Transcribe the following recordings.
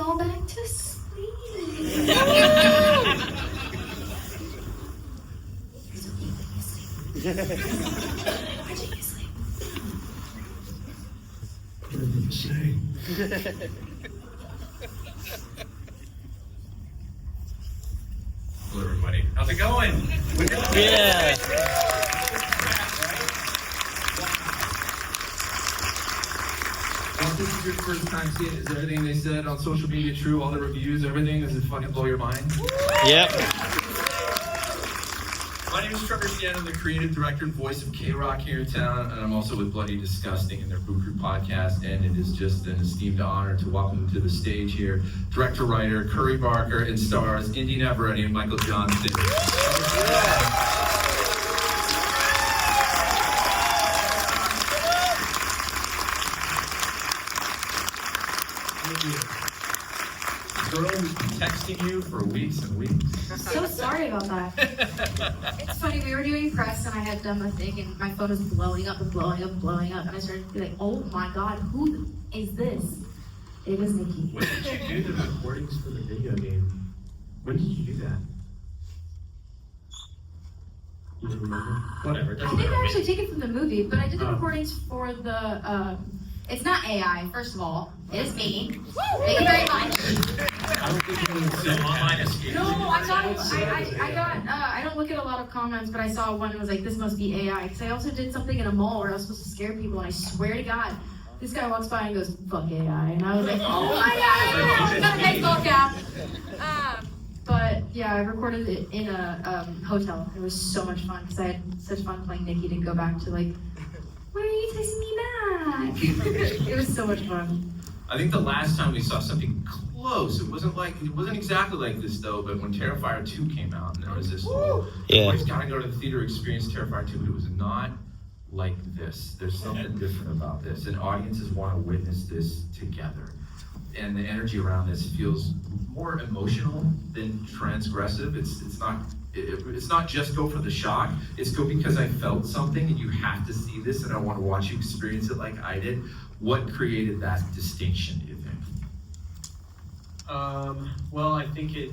fall back to sleep. It's okay, let me sleep. Why'd you sleep? What did you say? Hello, everybody. How's it going? Yeah. Well, this is your first time seeing it. Is everything they said on social media true? All the reviews, everything? Does it fucking blow your mind? Yep. My name is Trevor Deanna. I'm the creative director and voice of K-Rock here in town, and I'm also with Bloody Disgusting in their Boo Crew podcast, and it is just an esteemed honor to welcome to the stage here director-writer Curry Barker and stars Inde Navarrette and Michael Johnston. Girl who's been texting you for weeks and weeks. So sorry about that. It's funny, we were doing press and I had done the thing and my phone was blowing up and blowing up and blowing up and I started to be like, oh my god, who is this? It was Nikki. When did you do the recordings for the video game? When did you do that? You don't remember? Whatever. I think I actually take it from the movie, but I did the recordings for the, it's not AI, first of all. It is me. Thank you very much. I don't think you can So online escape. No, I'm not, I don't look at a lot of comments, but I saw one that was like, this must be AI. Because I also did something in a mall where I was supposed to scare people, and I swear to God, this guy walks by and goes, fuck AI. And I was like, oh my God, I got a baseball cap. But yeah, I recorded it in a hotel. It was so much fun because I had such fun playing Nikki to go back to like, why are you texting me back? It was so much fun. I think the last time we saw something close, it wasn't exactly like this though, but when Terrifier 2 came out and there was this whole, boys gotta go to the theater experience Terrifier 2, but it was not like this. There's something different about this, and audiences want to witness this together. And the energy around this feels more emotional than transgressive. It's not just go for the shock. It's go because I felt something and you have to see this and I want to watch you experience it like I did. What created that distinction, do you think? Well, I think it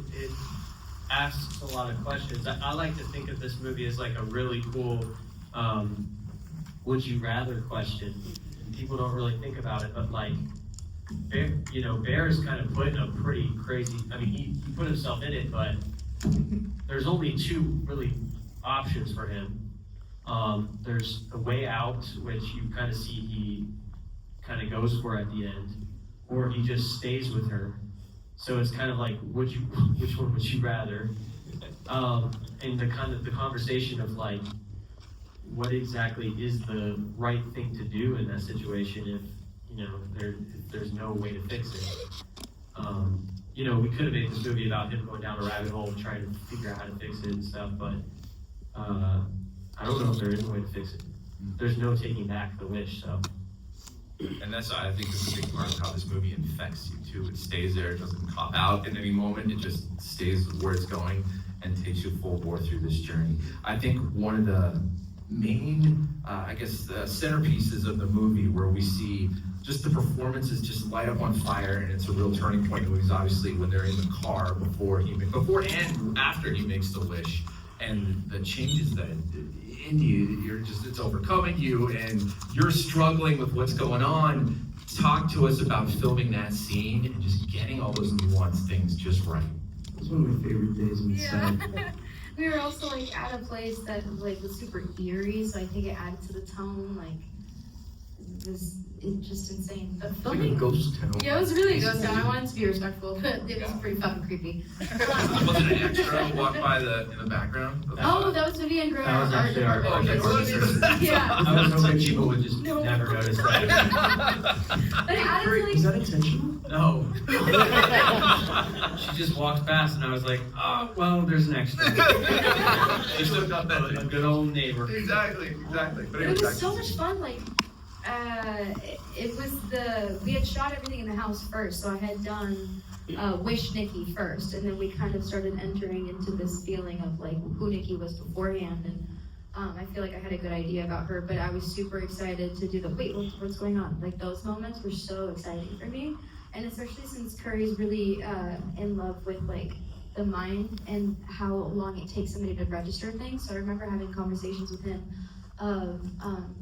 asks a lot of questions. I like to think of this movie as like a really cool would you rather question. And people don't really think about it, but like, Bear is kind of put in a pretty crazy, I mean, he put himself in it, but there's only two really options for him. There's a way out, which you kind of see he kind of goes for at the end, or he just stays with her. So it's kind of like, which one would you rather? And the conversation of like, what exactly is the right thing to do in that situation if there's no way to fix it. We could have made this movie about him going down a rabbit hole and trying to figure out how to fix it and stuff, but I don't know if there is a way to fix it. There's no taking back the wish, so. And that's, I think, is a big part of how this movie infects you too. It stays there, it doesn't cop out in any moment, it just stays where it's going and takes you full bore through this journey. I think one of the main, centerpieces of the movie where we see just the performances just light up on fire, and it's a real turning point in the movies, obviously, when they're in the car before and after he makes the wish, and the changes that Inde, it's overcoming you, and you're struggling with what's going on. Talk to us about filming that scene and just getting all those nuanced things just right. It was one of my favorite days on the set. We were also like at a place that like was super eerie, so I think it added to the tone. Like it was just insane. But Like a filming, ghost town. yeah, it was really a ghost town. I wanted to be respectful, but it was pretty fucking creepy. Wasn't an extra who walked by in the background? Oh, that was Vivian Gray. That was actually our Yeah. I was hoping people would just never notice that. But it added to Was like. that intentional? No. She just walked past and I was like, oh, well, there's an extra. Just looked up that A good old neighbor. Exactly. But It was so much fun. Like, we had shot everything in the house first, so I had done Wish Nikki first, and then we kind of started entering into this feeling of like who Nikki was beforehand, and I feel like I had a good idea about her, but I was super excited to do what's going on? Like those moments were so exciting for me, and especially since Curry's really in love with like the mind and how long it takes somebody to register things. So I remember having conversations with him of,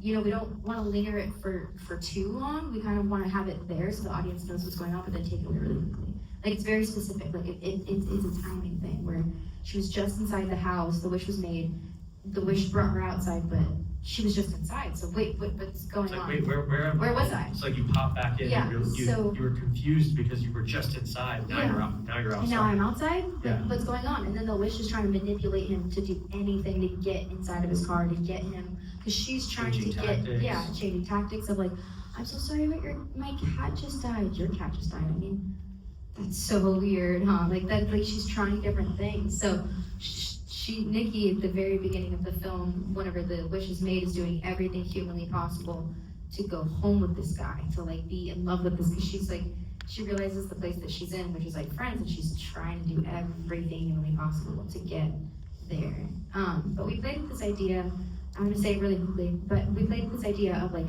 you know, we don't want to linger it for too long. We kind of want to have it there so the audience knows what's going on, but then take it away really quickly. Like it's very specific. Like it's a timing thing where she was just inside the house, the wish was made, the wish brought her outside, but she was just inside. So wait, what's going It's like, on? wait, where was I? It's like you pop back in Yeah, and you were confused because you were just inside. Now Yeah. you're outside. And now I'm outside? Yeah. What's going on? And then the wish is trying to manipulate him to do anything to get inside of his car, to get him, because she's trying Changing to tactics. get, changing tactics of like, I'm so sorry, but my cat just died. Your cat just died. I mean, that's so weird, huh? Like that, like she's trying different things. So Nikki, at the very beginning of the film, whenever the wish is made, is doing everything humanly possible to go home with this guy, to like be in love with this, because she's like, she realizes the place that she's in, which is like friends, and she's trying to do everything humanly possible to get there. But we played with this idea, I'm gonna say it really quickly, but we played with this idea of like,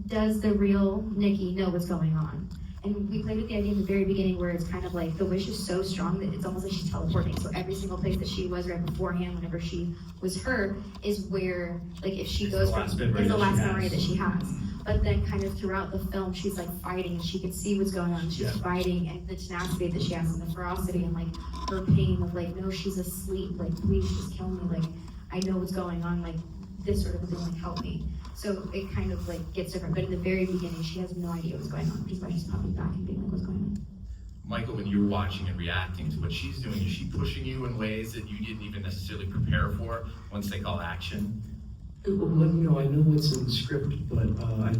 does the real Nikki know what's going on? And we played with the idea in the very beginning where it's kind of like the wish is so strong that it's almost like she's teleporting. So every single place that she was right beforehand, whenever she was her, is where, like if she goes from, is the last memory that she has. But then kind of throughout the film, she's like fighting and she can see what's going on. She's fighting, and the tenacity that she has and the ferocity and like her pain of like, no, she's asleep. Like, please just kill me. Like, I know what's going on. Like, this sort of thing, like help me. So it kind of like gets different, but in the very beginning, she has no idea what's going on, which is why she's popping back and being like, what's going on? Michael, when you're watching and reacting to what she's doing, is she pushing you in ways that you didn't even necessarily prepare for once they call action? Well, you know, I know what's in the script, but I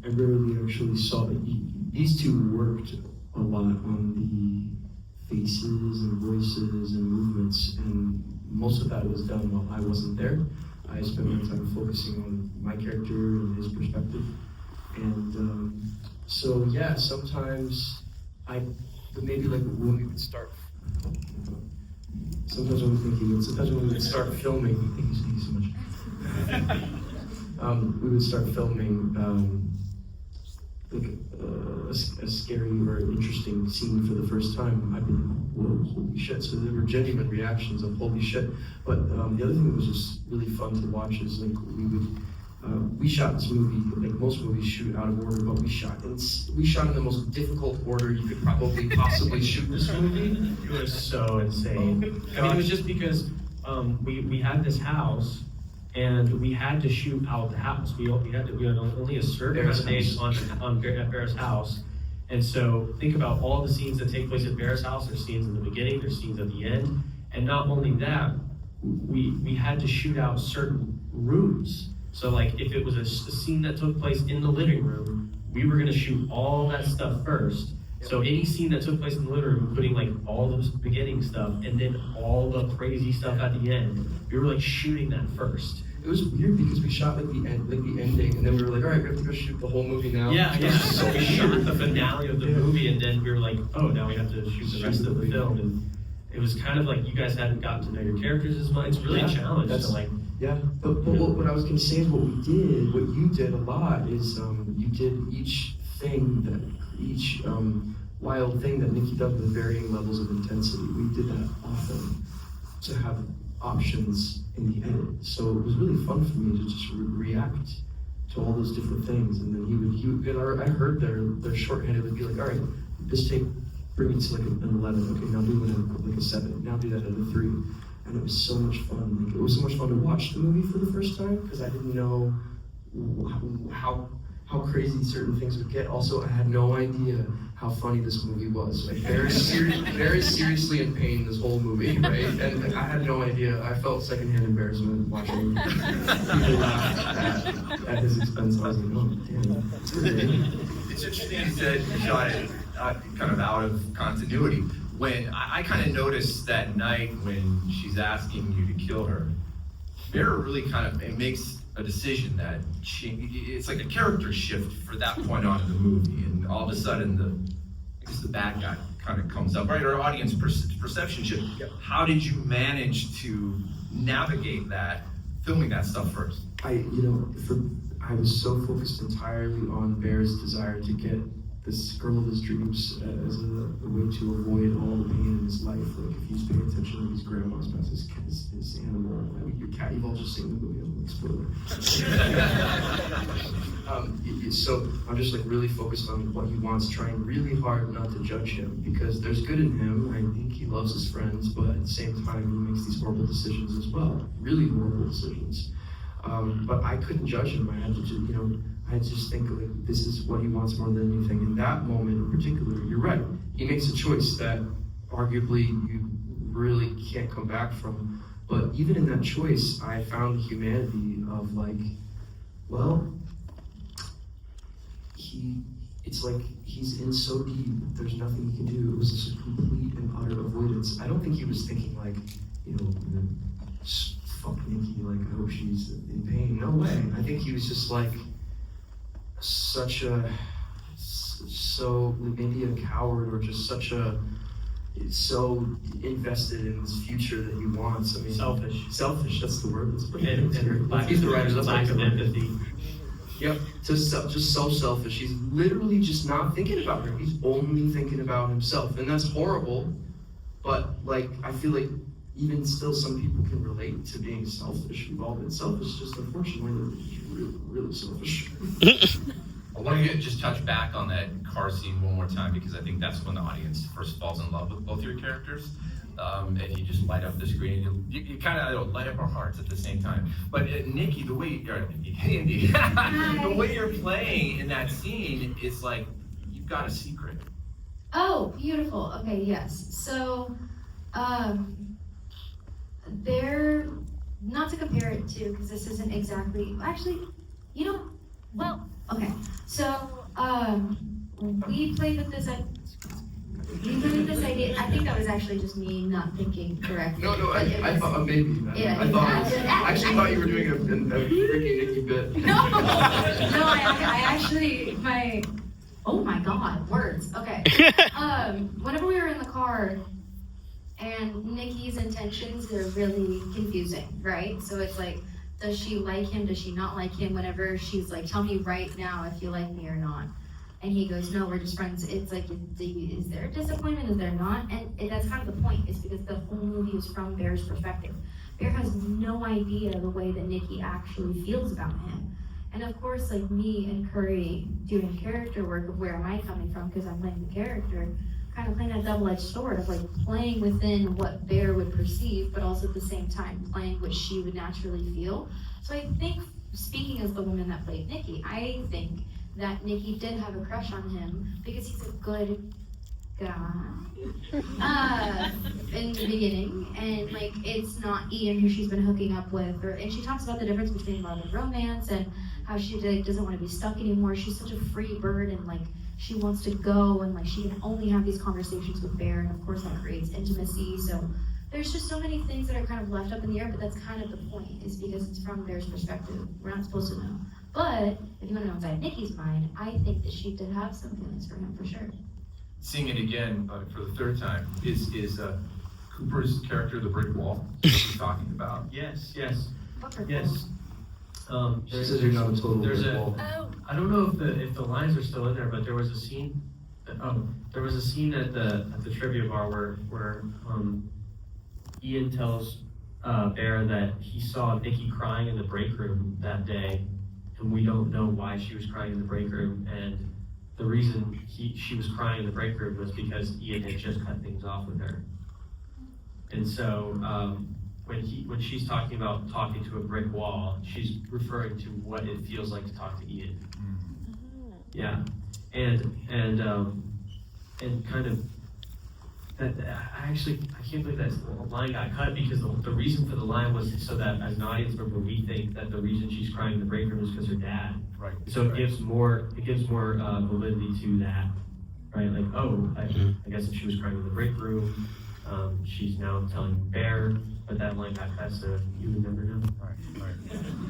rarely actually saw it. These two worked a lot on the faces and voices and movements, and most of that was done while I wasn't there. I spent my time focusing on my character and his perspective. And so, yeah, sometimes maybe like when we would start, sometimes when we would start filming, thank you so much. We would start filming like a scary or interesting scene for the first time. I'd be like, whoa, holy shit. So there were genuine reactions of holy shit. But the other thing that was just really fun to watch is like we shot this movie, like most movies shoot out of order, but we shot in the most difficult order you could probably possibly shoot this movie. It was so insane. I mean, it was just because we had this house, and we had to shoot out the house. We had only a certain amount of days at Bear's house. And so think about all the scenes that take place at Bear's house. There's scenes in the beginning, there's scenes at the end. And not only that, we had to shoot out certain rooms. So like if it was a scene that took place in the living room, we were gonna shoot all that stuff first. So any scene that took place in the living room, putting like all the beginning stuff and then all the crazy stuff at the end, we were like shooting that first. It was weird because we shot like the ending, and then we were like, all right, we have to go shoot the whole movie now. Yeah. So we shot the finale of the movie, and then we were like, oh, now we have to shoot the rest of the film. And it was kind of like you guys hadn't gotten to know your characters as much. It's really a challenge to like. Yeah, but what I was gonna say is what you did a lot is you did each wild thing that Nikki does with varying levels of intensity. We did that often to have options in the edit. So it was really fun for me to just react to all those different things. And then I heard their shorthand, it would be like, all right, this take, bring it to like an 11. Okay, now do it at like a 7. Now do that at a 3. And it was so much fun. Like, it was so much fun to watch the movie for the first time because I didn't know how crazy certain things would get. Also, I had no idea how funny this movie was. Like, very seriously in pain this whole movie, right? And like, I had no idea. I felt secondhand embarrassment watching people laugh at his expense. I was like, oh, damn. It's interesting you said you shot it kind of out of continuity. When I kind of noticed that night when she's asking you to kill her, Vera really it makes a decision that it's like a character shift for that point on in the movie, and all of a sudden the bad guy kind of comes up, right? Our audience perception shift. Yep. How did you manage to navigate that, filming that stuff first? I was so focused entirely on Bear's desire to get this girl of his dreams as a way to avoid all the pain in his life. Like if he's paying attention to his grandma's past his animal, I mean, your cat, you've all just seen the movie, I'm like, spoiler. So I'm just like really focused on what he wants, trying really hard not to judge him, because there's good in him. I think he loves his friends, but at the same time he makes these horrible decisions as well, really horrible decisions. But I couldn't judge him. I had to just, I just think like this is what he wants more than anything. In that moment in particular, you're right. He makes a choice that arguably you really can't come back from. But even in that choice, I found the humanity of like, well, it's like he's in so deep, there's nothing he can do. It was just a complete and utter avoidance. I don't think he was thinking like, fuck Nikki, like I hope she's in pain. No way. I think he was just like maybe a coward, or just so invested in this future that he wants. I mean, selfish, that's the word. He's the writer, that's lack of empathy. Yep, just so selfish. He's literally just not thinking about her. He's only thinking about himself, and that's horrible. But like, I feel like even still, some people can relate to being selfish. We've all been selfish, just unfortunately, we're really, really selfish. I want to just touch back on that car scene one more time, because I think that's when the audience first falls in love with both your characters. And you just light up the screen, and you kind of light up our hearts at the same time. But Nikki, the way the way you're playing in that scene is like you've got a secret. Oh, beautiful. Okay, yes. So, they're not to compare it to, because this isn't exactly. Actually, well, okay. So, we played with this. We played with this idea. I think that was actually just me not thinking correctly. No, I thought maybe. Yeah, I actually thought you were doing a freaking Nikki bit. No, I actually, oh my God, words. Okay. Whenever we were in the car, and Nikki's intentions are really confusing, right? So it's like, does she like him? Does she not like him? Whenever she's like, tell me right now if you like me or not. And he goes, no, we're just friends. It's like, is there a disappointment? Is there not? And that's kind of the point, is because the whole movie is from Bear's perspective. Bear has no idea the way that Nikki actually feels about him. And of course, like me and Curry doing character work of where am I coming from, because I'm playing the character, kind of playing that double-edged sword of like playing within what Bear would perceive, but also at the same time playing what she would naturally feel. So I think, speaking as the woman that played Nikki, I think that Nikki did have a crush on him because he's a good guy in the beginning, and like it's not Ian who she's been hooking up with, and she talks about the difference between love and romance, and how she doesn't want to be stuck anymore. She's such a free bird, and like she wants to go, and like she can only have these conversations with Bear, and of course that creates intimacy. So there's just so many things that are kind of left up in the air, but that's kind of the point, is because it's from Bear's perspective. We're not supposed to know. But if you want to know inside Nikki's mind, I think that she did have some feelings for him, for sure. Seeing it again for the third time is Cooper's character, the brick wall, that you're talking about. Yes. She says you're not a total brick wall. I don't know if the lines are still in there, but there was a scene. There was a scene at the trivia bar where Ian tells Bear that he saw Nikki crying in the break room that day, and we don't know why she was crying in the break room. And the reason she was crying in the break room was because Ian had just cut things off with her. And so when she's talking about talking to a brick wall, she's referring to what it feels like to talk to Ian. Yeah, and kind of that. I can't believe that line got cut, because the reason for the line was so that as an audience member we think that the reason she's crying in the break room is because her dad. Right. So it gives more validity to that, right? Like, I guess if she was crying in the break room, she's now telling Bear, but that line got cut, so you would never know. Right.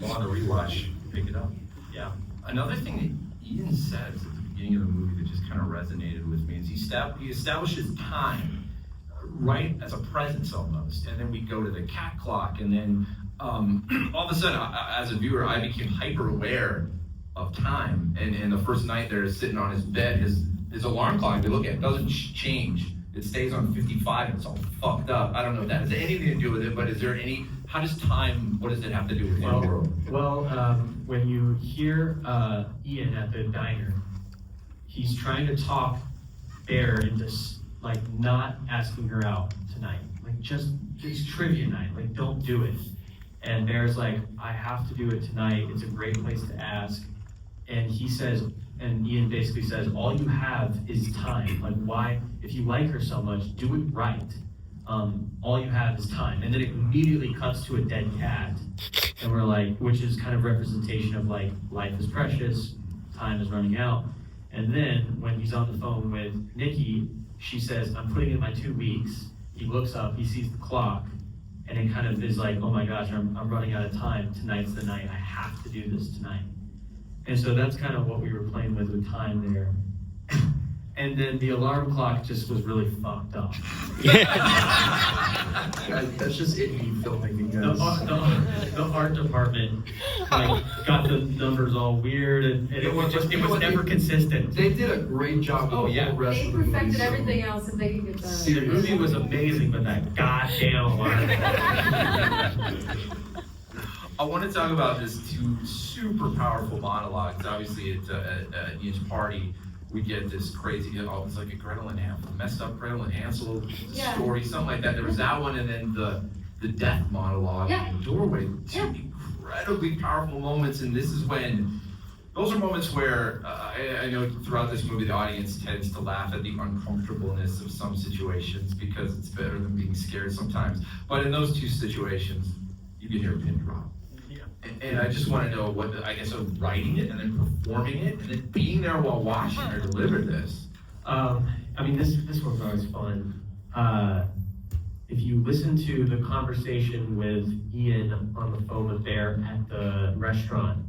Well, on the rewatch, pick it up. Yeah. Another thing that Ian says at the beginning of the movie that just kind of resonated with me is he establishes time right as a presence almost, and then we go to the cat clock, and then all of a sudden, as a viewer, I became hyper aware of time. And the first night they're sitting on his bed, his his alarm clock, we look at, doesn't change. It stays on 55 and it's all fucked up. I don't know if that has anything to do with it, but is there any, how does time, what does it have to do with your world? Well, when you hear Ian at the diner, he's trying to talk Bear into like not asking her out tonight. Like just it's trivia night. Like don't do it. And Bear's like, I have to do it tonight. It's a great place to ask. And he says, and Ian basically says, all you have is time. Like why, if you like her so much, do it right. All you have is time. And then it immediately cuts to a dead cat. And we're like, which is kind of representation of like, life is precious, time is running out. And then when he's on the phone with Nikki, she says, I'm putting in my 2 weeks. He looks up, he sees the clock, and it kind of is like, oh my gosh, I'm running out of time. Tonight's the night. I have to do this tonight. And so that's kind of what we were playing with time there. And then the alarm clock just was really fucked up. That's just Inde filmmaking, guys. The art department like got the numbers all weird, and it was never consistent. They did a great job with the whole rest They of the movie. perfected everything else if they could get done. The movie was amazing, but that goddamn alarm. I want to talk about this two super powerful monologues. Obviously, it's at Ian's party. We get this crazy, it's like a Gretel and Hansel, messed up Gretel and Hansel story, something like that. There was that one, and then the death monologue in the doorway. Two incredibly powerful moments, and this is when, those are moments where I know throughout this movie the audience tends to laugh at the uncomfortableness of some situations because it's better than being scared sometimes. But in those two situations, you can hear a pin drop. And I just want to know what, I guess, of writing it and then performing it and then being there while watching her deliver this. I mean, this one's always fun. If you listen to the conversation with Ian on the phone with Bear at the restaurant,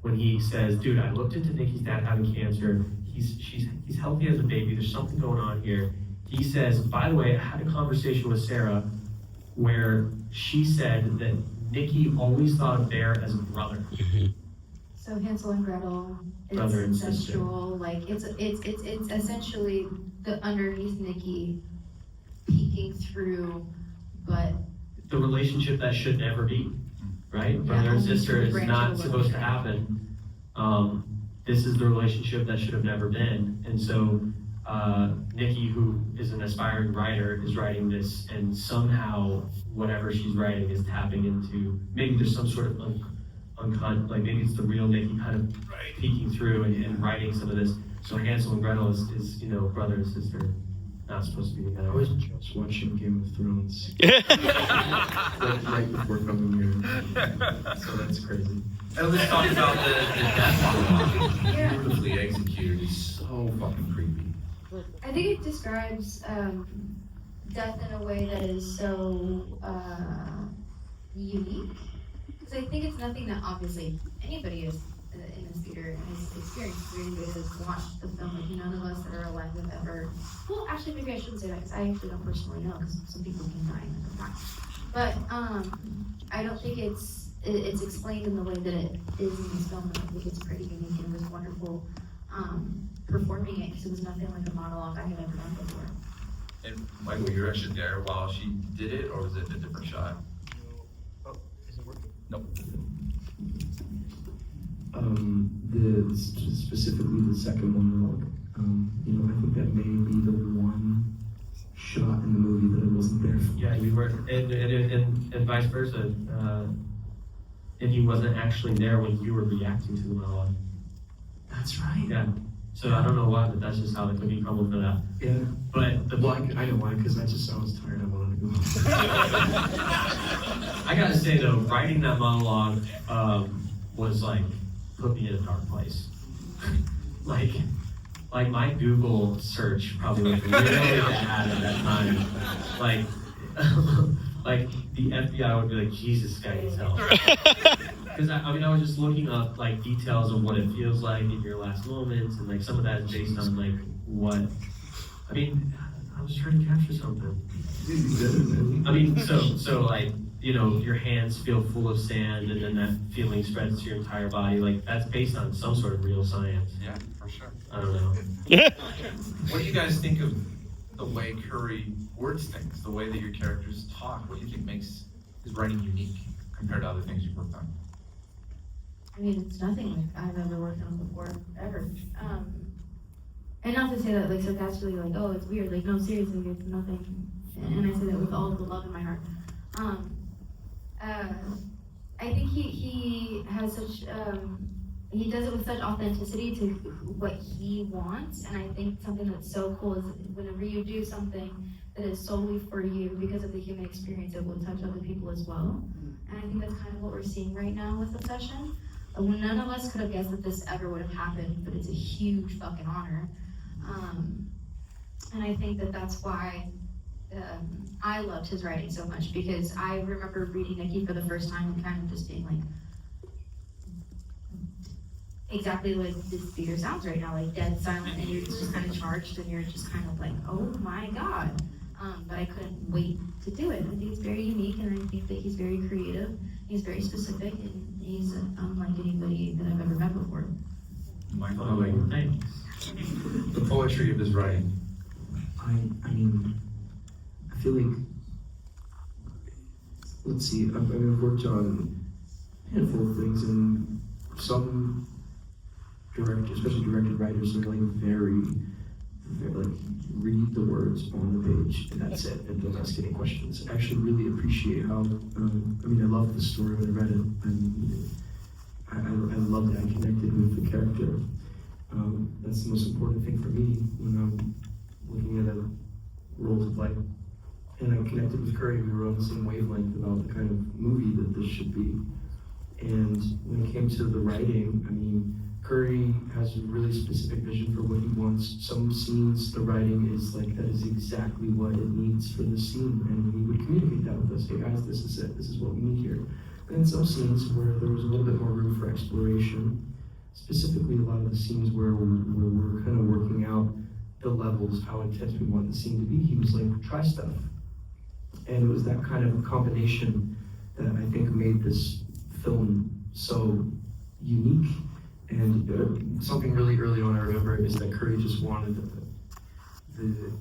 when he says, dude, I looked into Nikki's dad having cancer. He's healthy as a baby. There's something going on here. He says, by the way, I had a conversation with Sarah where she said that Nikki always thought of Bear as a brother. So Hansel and Gretel, it's Brother and incestual. Like it's essentially the underneath Nikki peeking through, but The relationship that should never be, right? Brother and sister is not supposed to happen. This is the relationship that should have never been. And so Nikki, who is an aspiring writer, is writing this, and somehow whatever she's writing is tapping into, maybe there's some sort of like maybe it's the real Nikki kind of peeking through and writing some of this. So Hansel and Gretel is brother and sister, not supposed to be together. I was just watching Game of Thrones right before coming here, so that's crazy. And let's talk about the death monologue. Beautifully executed. It's so fucking creepy. I think it describes death in a way that is so unique. Because I think it's nothing that obviously anybody is in this theater has experienced. Anybody has watched the film, like none of us that are alive have ever. Well, actually, maybe I shouldn't say that because I actually don't personally know because some people can die and come back. But I don't think it's explained in the way that it is in this film, and I think it's pretty unique and it was wonderful performing it because it was nothing like a monologue I had ever done before. And Michael, you're actually there while she did it, or was it a different shot? Oh, is it working? Nope. Specifically the second monologue. I think that may be the one shot in the movie that I wasn't there for. Yeah, you were, and vice versa. And he wasn't actually there when you were reacting to the monologue. That's right. Yeah. So I don't know why, but that's just how the cookie crumbled for that. Yeah. But I know why, because I was tired. I wanted to go home. I gotta say though, writing that monologue was like put me in a dark place. like my Google search probably was really bad at that time. Like the FBI would be like, Jesus, this guy needs help. Because I was just looking up like details of what it feels like in your last moments, and like some of that is based on like what. I was trying to capture something. So like your hands feel full of sand, and then that feeling spreads to your entire body. Like that's based on some sort of real science. Yeah, for sure. I don't know. What do you guys think of the way Curry words things, the way that your characters talk? What do you think makes his writing unique compared to other things you've worked on? I mean, it's nothing like I've ever worked on before, ever. And not to say that like sarcastically, like, oh, it's weird. Like, no, seriously, it's nothing. And I say that with all of the love in my heart. I think he has such, he does it with such authenticity to what he wants. And I think something that's so cool is whenever you do something that is solely for you because of the human experience, it will touch other people as well. And I think that's kind of what we're seeing right now with Obsession. None of us could have guessed that this ever would have happened, but it's a huge fucking honor. And I think that that's why I loved his writing so much, because I remember reading Nikki for the first time and kind of just being like, exactly like this theater sounds right now, like dead silent, and you're just kind of charged, and you're just kind of like, oh my god. But I couldn't wait to do it. I think it's very unique, and I think that he's very creative. He's very specific, and he's unlike anybody that I've ever met before. Michael, thanks. The poetry of his writing. I mean, I feel like, let's see, I've worked on a handful of things, and some directors, especially directed writers, are like very like read the words on the page and that's it, and don't ask any questions. I actually really appreciate how, I mean, I love the story when I read it, and I love that I connected with the character. That's the most important thing for me when I'm looking at a roles of life. And I connected with Curry. We were on the same wavelength about the kind of movie that this should be. And when it came to the writing, I mean, Curry has a really specific vision for what he wants. Some scenes, the writing is like, that is exactly what it needs for the scene. And he would communicate that with us. Hey guys, this is it. This is what we need here. And in some scenes where there was a little bit more room for exploration, specifically a lot of the scenes where we're kind of working out the levels, how intense we want the scene to be, he was like, try stuff. And it was that kind of combination that I think made this film so unique. And something really early on I remember is that Curry just wanted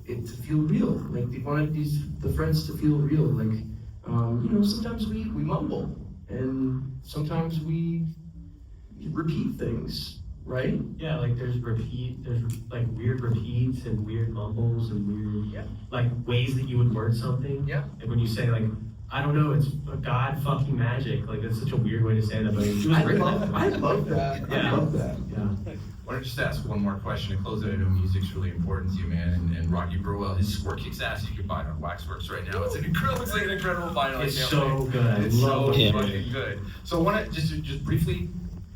it to feel real. Like, he wanted the friends to feel real. Like, you know, sometimes we mumble, and sometimes we repeat things, right? Yeah, like there's like weird repeats and weird mumbles and weird, like ways that you would word something. Yeah. And when you say like, I don't know, it's a god fucking magic. Like, that's such a weird way to say that, but it was written that way. I love that. Yeah. I love that. Yeah. I want to just ask one more question to close it. I know music's really important to you, man. And Rocky Burwell, his score kicks ass. You can buy it on Waxworks right now. It's looks like an incredible vinyl. It's so good. It's so it. fucking good. So I want to just briefly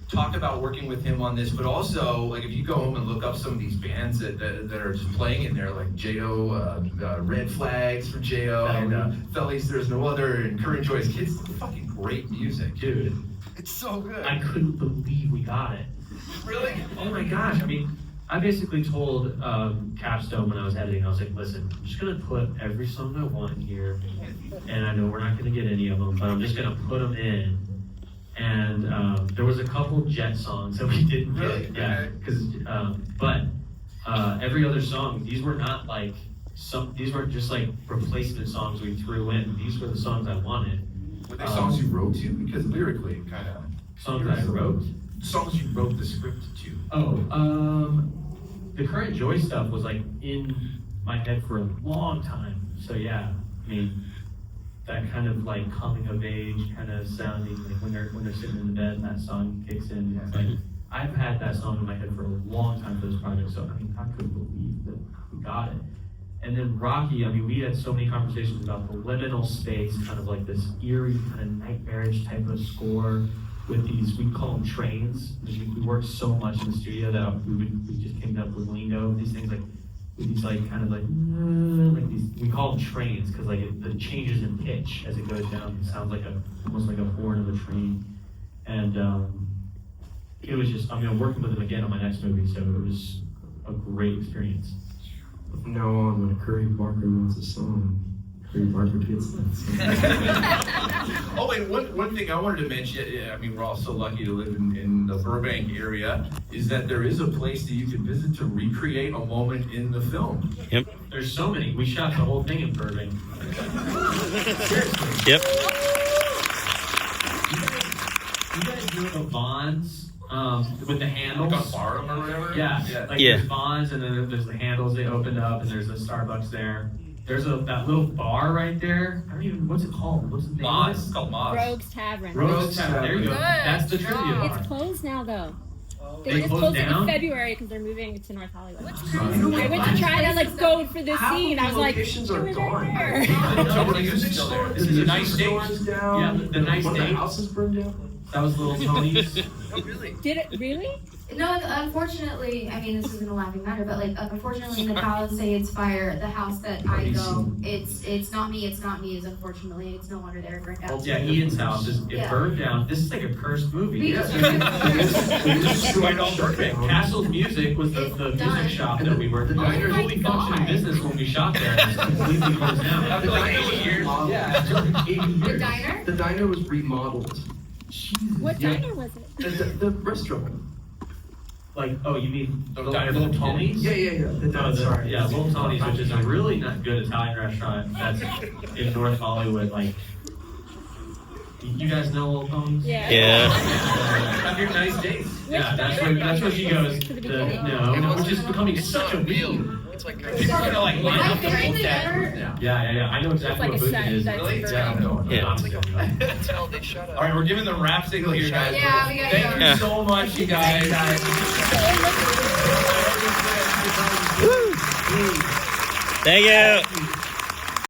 talk about working with him on this, but also, like, if you go home and look up some of these bands that are just playing in there, like J.O., Red Flags for J.O., and Fellies, There's No Other, and Current Joy's Kids, fucking great music, Dude, it's so good. I couldn't believe we got it. Really? Oh my gosh, I mean, I basically told Capstone when I was editing, I was like, listen, I'm just gonna put every song I want in here, and I know we're not gonna get any of them, but I'm just gonna put them in. And there was a couple Jet songs that we didn't get, Really? yeah, because but every other song, these were not like these weren't just like replacement songs we threw in. These were the songs I wanted. Were they songs you wrote to? Because lyrically, kind of Songs I wrote. songs you wrote the script to. Oh, the Current Joy stuff was like in my head for a long time. So yeah, I mean, that kind of like coming of age kind of sounding, like when they're sitting in the bed and that song kicks in. It's like, I've had that song in my head for a long time for this project, so I mean, I couldn't believe that we got it. And then Rocky, I mean, we had so many conversations about the liminal space, kind of like this eerie, kind of nightmarish type of score with these, we call them trains. We worked so much in the studio that we just came up with lingo, these things like, with these like kind of like these, we call them trains because like the changes in pitch as it goes down, it sounds like almost like a horn of a train. And it was just, I mean, I'm working with him again on my next movie, so it was a great experience. From now on, when Curry Barker wants a song, free barbecues. Oh, and one thing I wanted to mention, I mean, we're all so lucky to live in the Burbank area, is that there is a place that you can visit to recreate a moment in the film. Yep. There's so many. We shot the whole thing in Burbank. Seriously. Yep. You guys know the Vons with the handles? Like on Barham or whatever? Yeah. Like Yeah. there's Vons, and then there's the handles they opened up, and there's a Starbucks there. There's that little bar right there. I don't even, what's it called? What's the name of Moz. it? It's called Moz. Rogues Tavern. Rogues Tavern. There you go. Good That's the trivia job. bar. It's closed now, though. They They just closed closed it down? in February because they're moving to North Hollywood. Sorry. I went to try to like go for this Half scene. of I was like, locations it are was gone. right there. So the music store. This is a nice store stage. is down. Yeah, the nice One of the stage. houses burned down. That was Little Tony's. Did it really? No, unfortunately, I mean, this isn't a laughing matter, but like, unfortunately, in the Palisades fire, the house that I go, it's not me, is unfortunately, it's no longer there, burned down. Yeah, Ian's house it Yeah. burned down. This is like a cursed movie. Because- Destroyed all Burbank. Castle's Music was the It's music done. shop that we worked in. Oh It was my fully functioning God. business when we shot there. And it's completely closed down. After like 80 years. Yeah, after 80 The years. diner? The diner was remodeled. What Yeah. diner was it? The restaurant. Like, oh, you mean The Little diner. Tony's? Yeah. The No, diner. Sorry. yeah, Little Tony's, which is a really not good Italian restaurant that's in North Hollywood. Like, you guys know Little Tony's? Yeah. Yeah. Have your nice days. Yeah, that's where she goes. No, which is becoming such a meme. It's like gonna like line My up the favorite whole thing deck ever- now. Yeah. I know exactly It's what like a booth it is. set. Really? That's Yeah, I'm going. Yeah. I'm going. All right, we're giving the rap signal here, guys. Yeah, we gotta Thank go. you so much, you guys. Thank you.